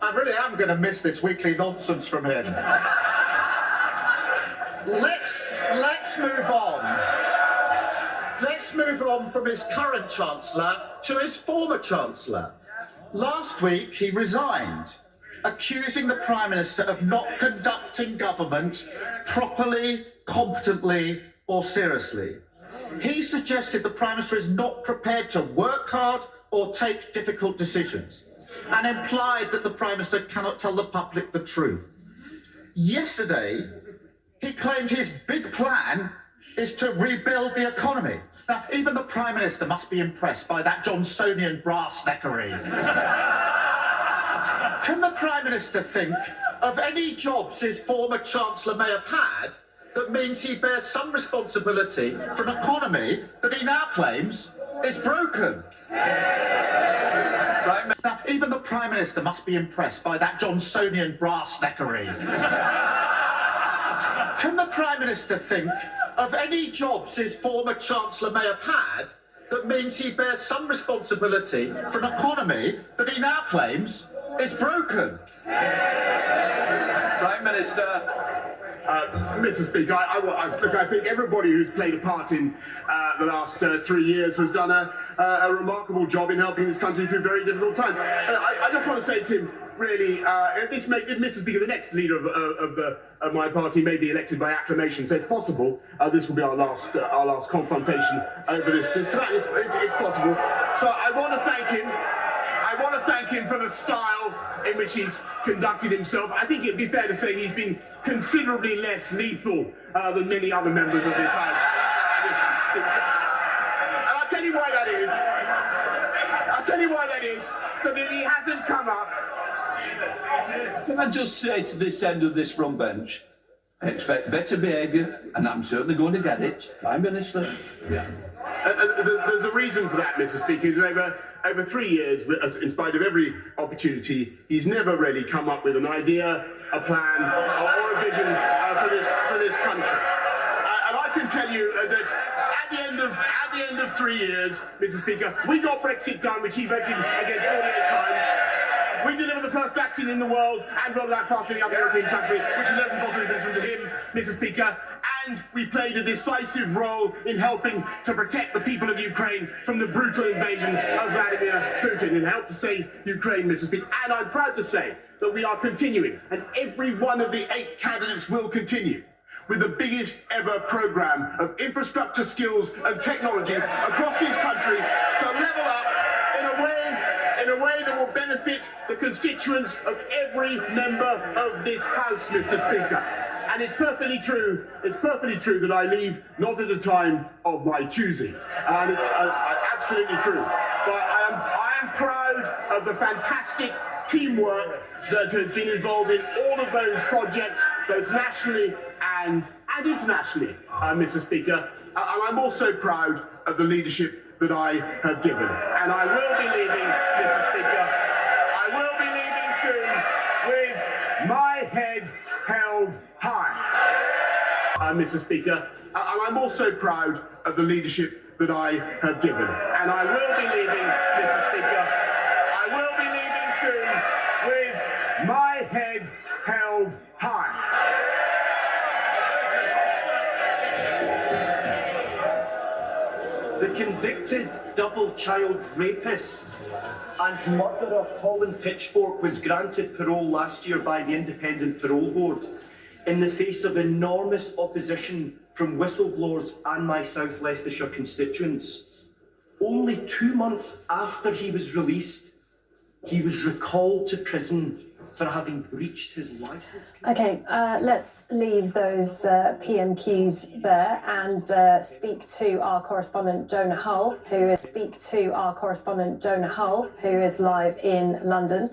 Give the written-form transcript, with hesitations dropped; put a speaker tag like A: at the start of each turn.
A: I really am going to miss this weekly nonsense from him. Let's move on. Let's move on from his current Chancellor to his former Chancellor. Last week he resigned, accusing the Prime Minister of not conducting government properly, competently or seriously. He suggested the Prime Minister is not prepared to work hard or take difficult decisions, and implied that the Prime Minister cannot tell the public the truth. Yesterday, he claimed his big plan is to rebuild the economy. Now, even the Prime Minister must be impressed by that Johnsonian brass-neckery. Can the Prime Minister think of any jobs his former Chancellor may have had that means he bears some responsibility for an economy that he now claims is broken? Now, even the Prime Minister must be impressed by that Johnsonian brass-neckery. Can the Prime Minister think of any jobs his former Chancellor may have had that means he bears some responsibility for an economy that he now claims is broken?
B: Prime Minister.
C: Mr. Speaker, I think everybody who's played a part in the last 3 years has done a remarkable job in helping this country through very difficult times. I just want to say to him, really, Mr. Speaker, the next leader of my party may be elected by acclamation, so it's possible this will be our last confrontation over this. It's possible. So I want to thank him. I want to thank him for the style in which he's conducted himself. I think it'd be fair to say he's been considerably less lethal than many other members of this House. And I'll tell you why that is. That he hasn't come up.
B: Can I just say to this end of this front bench, I expect better behaviour, and I'm certainly going to get it. Prime Minister.
C: Yeah. There's a reason for that, Mr. Speaker. Is over 3 years, in spite of every opportunity, he's never really come up with an idea, a plan, or a vision for this country. And I can tell you that at the end of 3 years, Mr. Speaker, we got Brexit done, which he voted against 48 times. We delivered the first vaccine in the world and rolled out faster than any other European country, which will never possibly listen to him, Mr. Speaker. And we played a decisive role in helping to protect the people of Ukraine from the brutal invasion of Vladimir Putin and helped to save Ukraine, Mr. Speaker. And I'm proud to say that we are continuing, and every one of the 8 candidates will continue, with the biggest ever programme of infrastructure, skills and technology across this country to level up in a way that will benefit the constituents of every member of this House, Mr. Speaker. And it's perfectly true that I leave not at a time of my choosing. And it's absolutely true. But I am proud of the fantastic teamwork that has been involved in all of those projects, both nationally and internationally, Mr. Speaker. And I'm also proud of the leadership that I have given. And I will be leaving, Mr. Speaker, I will be leaving soon with my head held high. Mr. Speaker, and I'm also proud of the leadership that I have given. And I will be leaving, Mr. Speaker, I will be leaving soon with my head held high.
D: The convicted double child rapist and murderer Colin Pitchfork was granted parole last year by the Independent Parole Board in the face of enormous opposition from whistleblowers and my South Leicestershire constituents. Only 2 months after he was released, he was recalled to prison for having breached his licence.
E: Okay, let's leave those PMQs there and speak to our correspondent Jonah Hull, who is live in London.